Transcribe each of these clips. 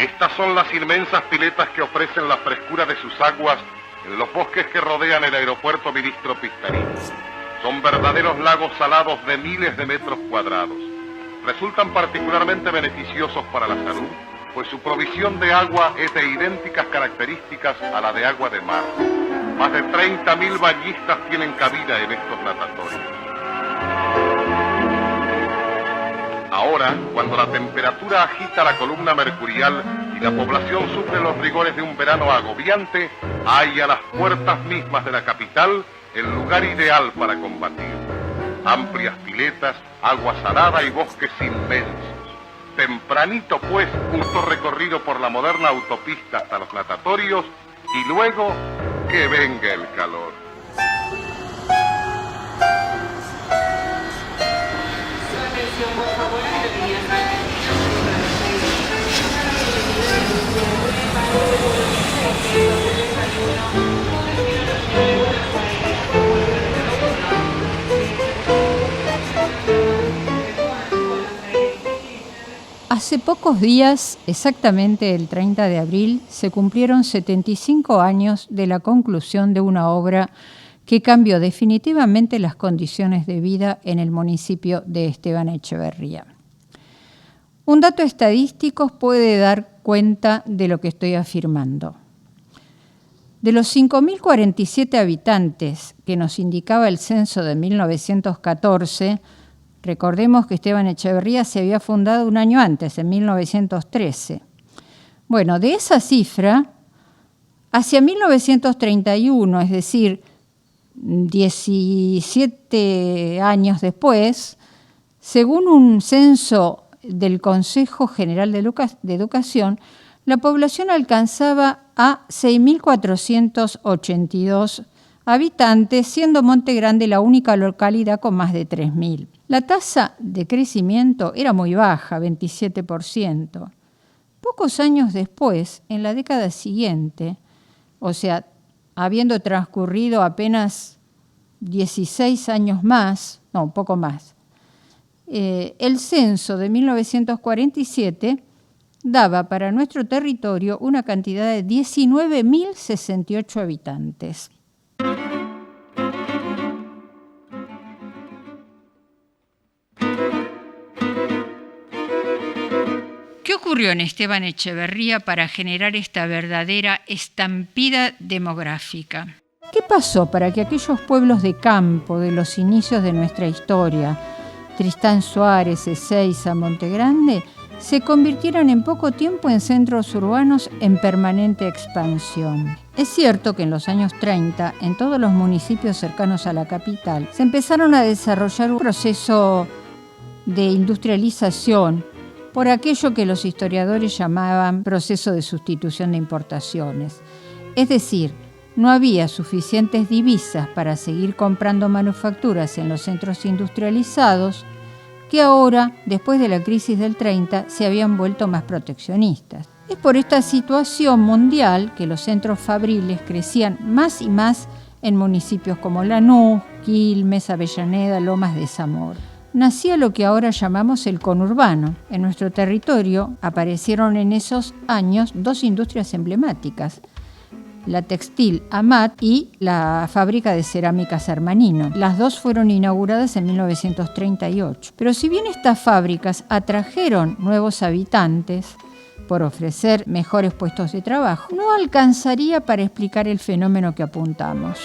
Estas son las inmensas piletas que ofrecen la frescura de sus aguas en los bosques que rodean el aeropuerto Ministro Pistarín. Son verdaderos lagos salados de miles de metros cuadrados. Resultan particularmente beneficiosos para la salud, pues su provisión de agua es de idénticas características a la de agua de mar. Más de 30.000 bañistas tienen cabida en estos natatorios. Ahora, cuando la temperatura agita la columna mercurial y la población sufre los rigores de un verano agobiante, hay a las puertas mismas de la capital el lugar ideal para combatir. Amplias piletas, agua salada y bosques inmensos. Tempranito, pues, justo recorrido por la moderna autopista hasta los natatorios y luego que venga el calor. Hace pocos días, exactamente el 30 de abril, se cumplieron 75 años de la conclusión de una obra que cambió definitivamente las condiciones de vida en el municipio de Esteban Echeverría. Un dato estadístico puede dar cuenta de lo que estoy afirmando. De los 5.047 habitantes que nos indicaba el censo de 1914, recordemos que Esteban Echeverría se había fundado un año antes, en 1913. Bueno, de esa cifra, hacia 1931, es decir, 17 años después, según un censo del Consejo General de Educación, la población alcanzaba a 6.482 habitantes, siendo Monte Grande la única localidad con más de 3.000. La tasa de crecimiento era muy baja, 27%. Pocos años después, en la década siguiente, o sea, habiendo transcurrido apenas 16 años más, no, un poco más, el censo de 1947 daba para nuestro territorio una cantidad de 19.068 habitantes. ¿Qué ocurrió en Esteban Echeverría para generar esta verdadera estampida demográfica? ¿Qué pasó para que aquellos pueblos de campo de los inicios de nuestra historia, Tristán Suárez, Ezeiza, Monte Grande, se convirtieran en poco tiempo en centros urbanos en permanente expansión? Es cierto que en los años 30, en todos los municipios cercanos a la capital, se empezaron a desarrollar un proceso de industrialización por aquello que los historiadores llamaban proceso de sustitución de importaciones. Es decir, no había suficientes divisas para seguir comprando manufacturas en los centros industrializados que ahora, después de la crisis del 30, se habían vuelto más proteccionistas. Es por esta situación mundial que los centros fabriles crecían más y más en municipios como Lanús, Quilmes, Avellaneda, Lomas de Zamora. Nacía lo que ahora llamamos el conurbano. En nuestro territorio aparecieron en esos años dos industrias emblemáticas, la textil Amat y la fábrica de cerámicas Hermanino. Las dos fueron inauguradas en 1938. Pero si bien estas fábricas atrajeron nuevos habitantes por ofrecer mejores puestos de trabajo, no alcanzaría para explicar el fenómeno que apuntamos.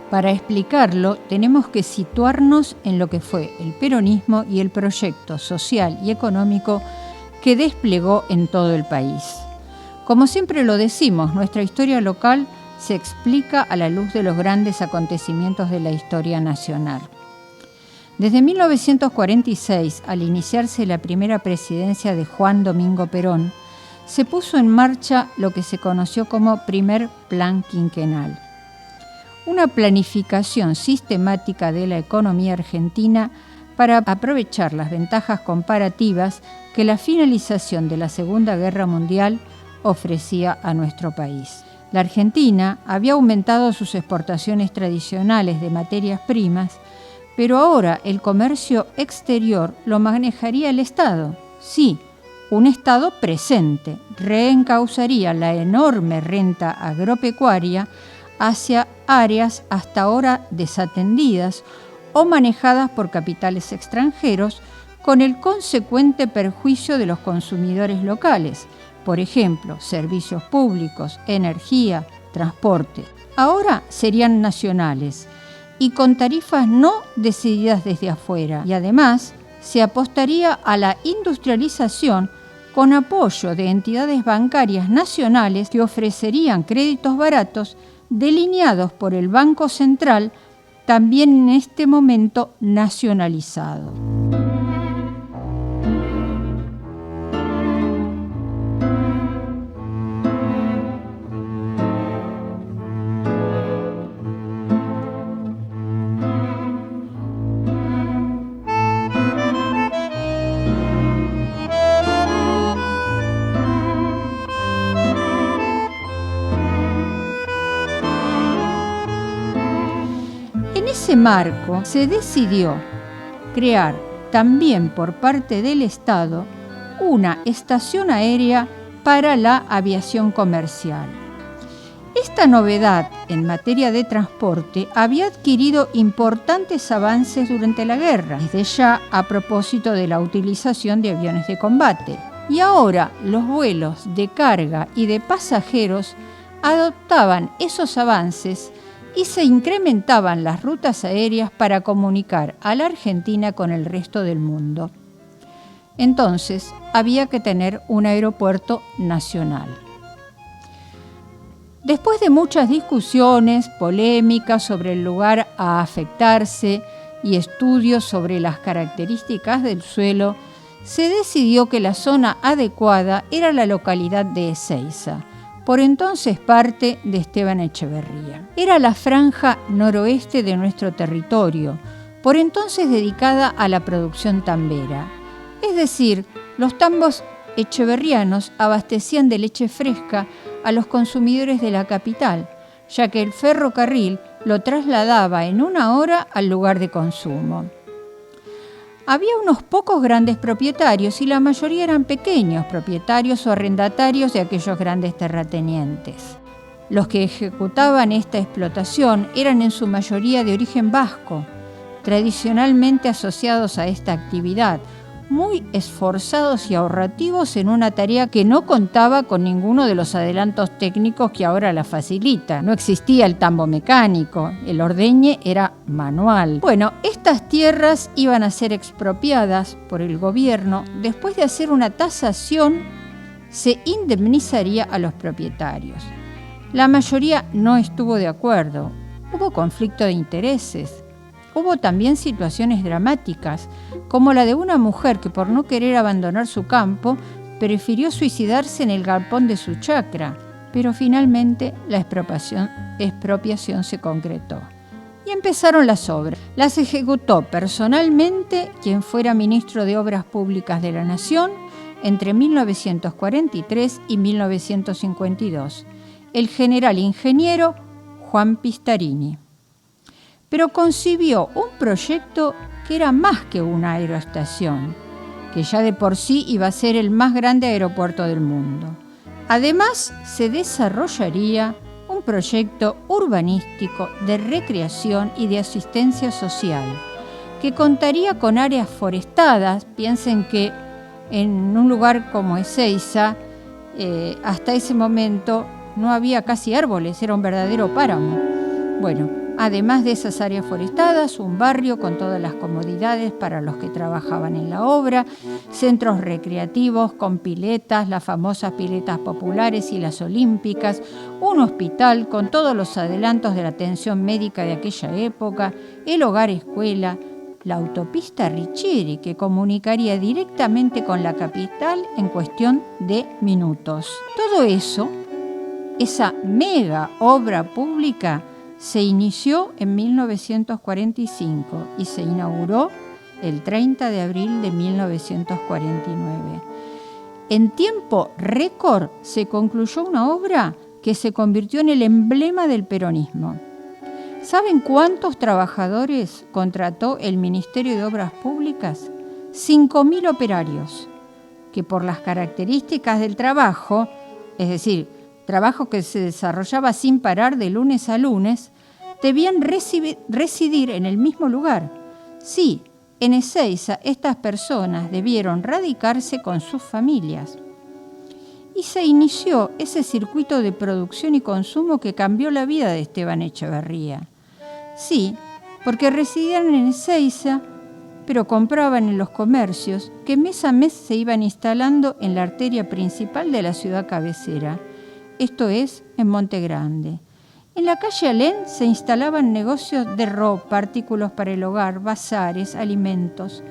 Para explicarlo, tenemos que situarnos en lo que fue el peronismo y el proyecto social y económico que desplegó en todo el país. Como siempre lo decimos, nuestra historia local se explica a la luz de los grandes acontecimientos de la historia nacional. Desde 1946, al iniciarse la primera presidencia de Juan Domingo Perón, se puso en marcha lo que se conoció como Primer Plan Quinquenal. Una planificación sistemática de la economía argentina para aprovechar las ventajas comparativas que la finalización de la Segunda Guerra Mundial ofrecía a nuestro país. La Argentina había aumentado sus exportaciones tradicionales de materias primas, pero ahora el comercio exterior lo manejaría el Estado. Sí, un Estado presente reencauzaría la enorme renta agropecuaria hacia áreas hasta ahora desatendidas o manejadas por capitales extranjeros, con el consecuente perjuicio de los consumidores locales, por ejemplo, servicios públicos, energía, transporte. Ahora serían nacionales y con tarifas no decididas desde afuera, y además se apostaría a la industrialización con apoyo de entidades bancarias nacionales que ofrecerían créditos baratos delineados por el Banco Central, también en este momento nacionalizado. En ese marco se decidió crear también por parte del Estado una estación aérea para la aviación comercial. Esta novedad en materia de transporte había adquirido importantes avances durante la guerra, desde ya a propósito de la utilización de aviones de combate. Y ahora los vuelos de carga y de pasajeros adoptaban esos avances y se incrementaban las rutas aéreas para comunicar a la Argentina con el resto del mundo. Entonces, había que tener un aeropuerto nacional. Después de muchas discusiones, polémicas sobre el lugar a afectarse y estudios sobre las características del suelo, se decidió que la zona adecuada era la localidad de Ezeiza, por entonces parte de Esteban Echeverría. Era la franja noroeste de nuestro territorio, por entonces dedicada a la producción tambera. Es decir, los tambos echeverrianos abastecían de leche fresca a los consumidores de la capital, ya que el ferrocarril lo trasladaba en 1 hora al lugar de consumo. Había unos pocos grandes propietarios y la mayoría eran pequeños propietarios o arrendatarios de aquellos grandes terratenientes. Los que ejecutaban esta explotación eran en su mayoría de origen vasco, tradicionalmente asociados a esta actividad, muy esforzados y ahorrativos en una tarea que no contaba con ninguno de los adelantos técnicos que ahora la facilita. No existía el tambo mecánico, el ordeñe era manual. Bueno, estas tierras iban a ser expropiadas por el gobierno. Después de hacer una tasación, se indemnizaría a los propietarios. La mayoría no estuvo de acuerdo. Hubo conflicto de intereses. Hubo también situaciones dramáticas, como la de una mujer que por no querer abandonar su campo, prefirió suicidarse en el galpón de su chacra, pero finalmente la expropiación se concretó. Y empezaron las obras. Las ejecutó personalmente quien fuera ministro de Obras Públicas de la Nación entre 1943 y 1952, el general ingeniero Juan Pistarini. Pero concibió un proyecto que era más que una aeroestación, que ya de por sí iba a ser el más grande aeropuerto del mundo. Además, se desarrollaría un proyecto urbanístico de recreación y de asistencia social, que contaría con áreas forestadas. Piensen que en un lugar como Ezeiza, hasta ese momento no había casi árboles, era un verdadero páramo. Bueno, además de esas áreas forestadas, un barrio con todas las comodidades para los que trabajaban en la obra, centros recreativos con piletas, las famosas piletas populares y las olímpicas, un hospital con todos los adelantos de la atención médica de aquella época, el hogar escuela, la autopista Riccieri, que comunicaría directamente con la capital en cuestión de minutos. Todo eso, esa mega obra pública, se inició en 1945 y se inauguró el 30 de abril de 1949. En tiempo récord se concluyó una obra que se convirtió en el emblema del peronismo. ¿Saben cuántos trabajadores contrató el Ministerio de Obras Públicas? 5.000 operarios, que por las características del trabajo, es decir, trabajo que se desarrollaba sin parar de lunes a lunes, debían residir en el mismo lugar. Sí, en Ezeiza estas personas debieron radicarse con sus familias. Y se inició ese circuito de producción y consumo que cambió la vida de Esteban Echeverría. Sí, porque residían en Ezeiza, pero compraban en los comercios que mes a mes se iban instalando en la arteria principal de la ciudad cabecera, esto es, en Monte Grande. En la calle Alén se instalaban negocios de ropa, artículos para el hogar, bazares, alimentos.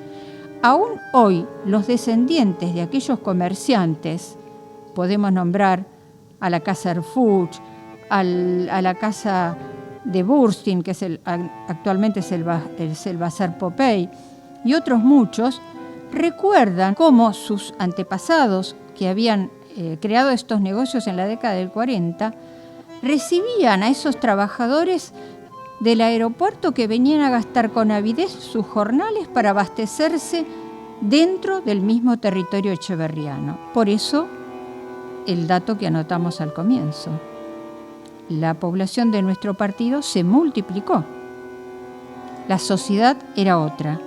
Aún hoy, los descendientes de aquellos comerciantes, podemos nombrar a la Casa Erfuch, a la Casa de Burstyn, que actualmente es el Bazar Popey, y otros muchos, recuerdan cómo sus antepasados, que habían creado estos negocios en la década del 40, recibían a esos trabajadores del aeropuerto que venían a gastar con avidez sus jornales para abastecerse dentro del mismo territorio echeverriano. Por eso, el dato que anotamos al comienzo. La población de nuestro partido se multiplicó. La sociedad era otra.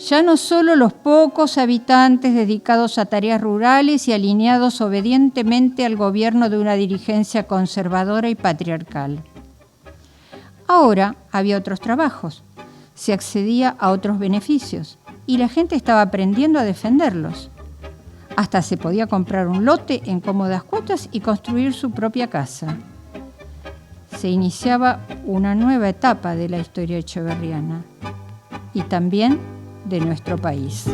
Ya no solo los pocos habitantes dedicados a tareas rurales y alineados obedientemente al gobierno de una dirigencia conservadora y patriarcal. Ahora había otros trabajos, se accedía a otros beneficios y la gente estaba aprendiendo a defenderlos. Hasta se podía comprar un lote en cómodas cuotas y construir su propia casa. Se iniciaba una nueva etapa de la historia echeverriana y también de nuestro país.